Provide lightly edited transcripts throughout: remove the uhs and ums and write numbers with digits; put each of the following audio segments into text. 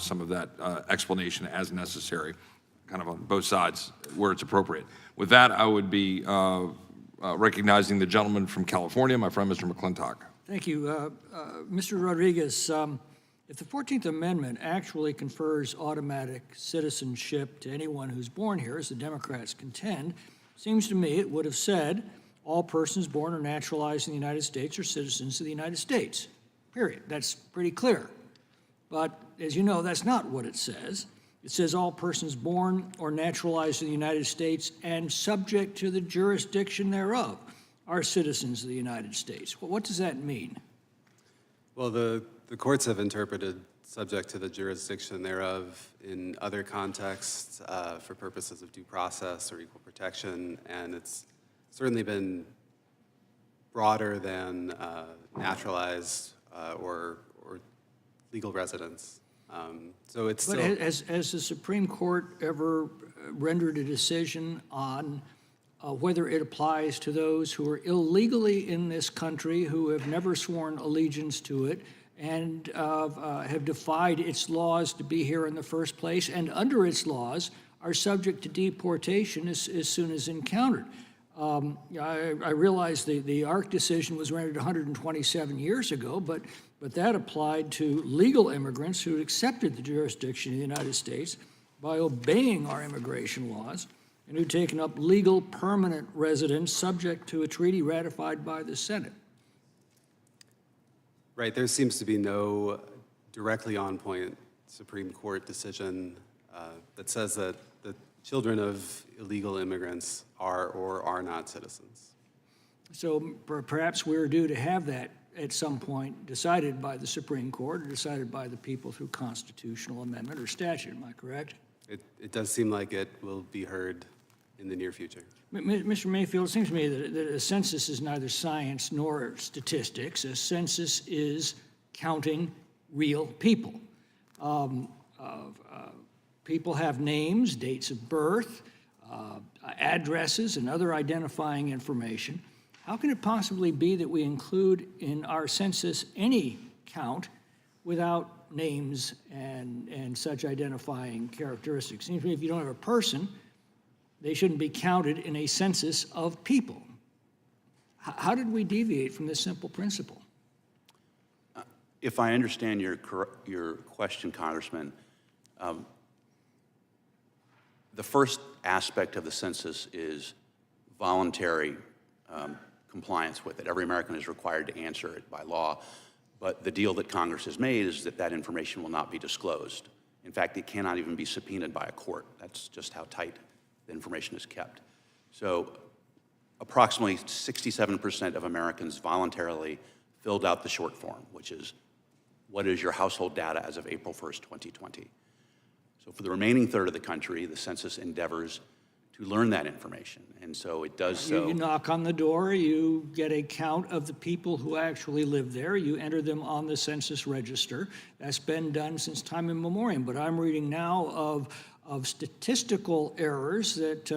some of that explanation as necessary, kind of on both sides where it's appropriate. With that, I would be recognizing the gentleman from California, my friend, Mr. McClintock. Thank you. Mr. Rodriguez, if the 14th Amendment actually confers automatic citizenship to anyone who's born here, as the Democrats contend, seems to me it would have said all persons born or naturalized in the United States are citizens of the United States, period. That's pretty clear. But as you know, that's not what it says. It says all persons born or naturalized in the United States and subject to the jurisdiction thereof are citizens of the United States. Well, what does that mean? Well, the courts have interpreted subject to the jurisdiction thereof in other contexts for purposes of due process or equal protection, and it's certainly been broader than naturalized or legal residents. So it's but still... has the Supreme Court ever rendered a decision on whether it applies to those who are illegally in this country, who have never sworn allegiance to it, and have defied its laws to be here in the first place, and under its laws are subject to deportation as soon as encountered? I realize the ARC decision was rendered 127 years ago, but that applied to legal immigrants who accepted the jurisdiction of the United States by obeying our immigration laws and who'd taken up legal permanent residence subject to a treaty ratified by the Senate. Right, there seems to be no directly on-point Supreme Court decision that says that the children of illegal immigrants are or are not citizens. So perhaps we're due to have that at some point decided by the Supreme Court or decided by the people through constitutional amendment or statute, am I correct? It does seem like it will be heard in the near future. Mr. Mayfield, it seems to me that a census is neither science nor statistics. A census is counting real people. People have names, dates of birth, addresses, and other identifying information. How can it possibly be that we include in our census any count without names and such identifying characteristics? It seems to me if you don't have a person, they shouldn't be counted in a census of people. How did we deviate from this simple principle? If I understand your question, Congressman, the first aspect of the census is voluntary compliance with it. Every American is required to answer it by law, but the deal that Congress has made is that that information will not be disclosed. In fact, it cannot even be subpoenaed by a court. That's just how tight the information is kept. So approximately 67% of Americans voluntarily filled out the short form, which is what is your household data as of April 1st, 2020. So for the remaining third of the country, the census endeavors to learn that information, and so it does so. You knock on the door, you get a count of the people who actually live there, you enter them on the census register. That's been done since time immemorial, but I'm reading now of statistical errors that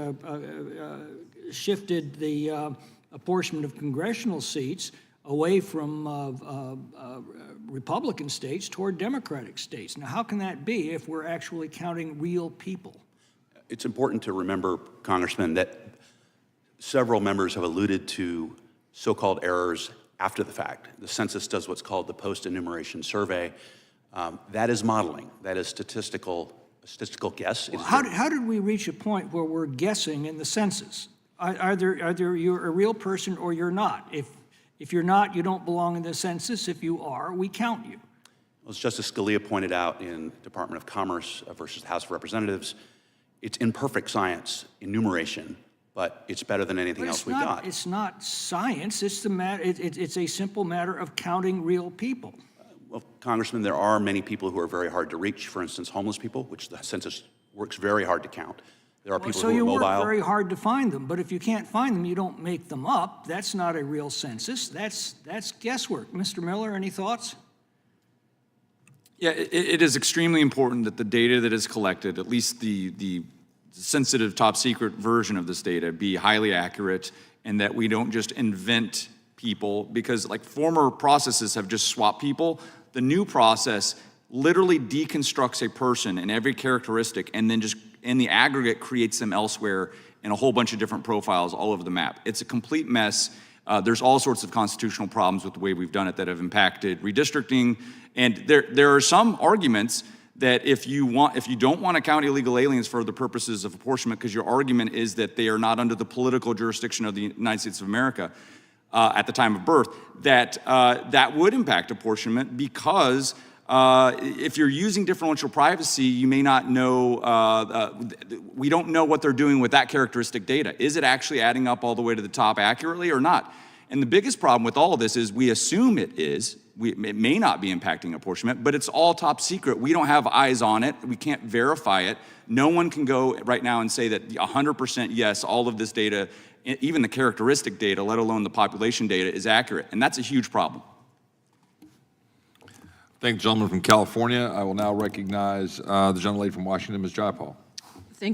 shifted the apportionment of congressional seats away from Republican states toward Democratic states. Now, how can that be if we're actually counting real people? It's important to remember, Congressman, that several members have alluded to so-called errors after the fact. The census does what's called the post-enumeration survey. That is modeling. That is statistical guess. Well, how did we reach a point where we're guessing in the census? Either you're a real person or you're not. If you're not, you don't belong in the census. If you are, we count you. Well, as Justice Scalia pointed out in Department of Commerce versus the House of Representatives, it's imperfect science, enumeration, but it's better than anything else we've got. It's not science. It's it's a simple matter of counting real people. Well, Congressman, there are many people who are very hard to reach. For instance, homeless people, which the census works very hard to count. There are people so who are you mobile. work very hard to find them, but if you can't find them, you don't make them up. That's not a real census. That's guesswork. Mr. Miller, any thoughts? Yeah, it is extremely important that the data that is collected, at least the sensitive top secret version of this data, be highly accurate, and that we don't just invent people, because like former processes have just swapped people. The new process literally deconstructs a person and every characteristic, and then just in the aggregate creates them elsewhere in a whole bunch of different profiles all over the map. It's a complete mess. There's all sorts of constitutional problems with the way we've done it that have impacted redistricting. And there are some arguments that if you don't want to count illegal aliens for the purposes of apportionment, because your argument is that they are not under the political jurisdiction of the United States of America at the time of birth, that would impact apportionment, because if you're using differential privacy, you may not know, we don't know what they're doing with that characteristic data. Is it actually adding up all the way to the top accurately or not? And the biggest problem with all of this is we assume it is. It may not be impacting apportionment, but it's all top secret. We don't have eyes on it. We can't verify it. No one can go right now and say that 100% yes, all of this data, even the characteristic data, let alone the population data, is accurate. And that's a huge problem. Thank the gentleman from California. I will now recognize the gentlelady from Washington, Ms. Jayapal.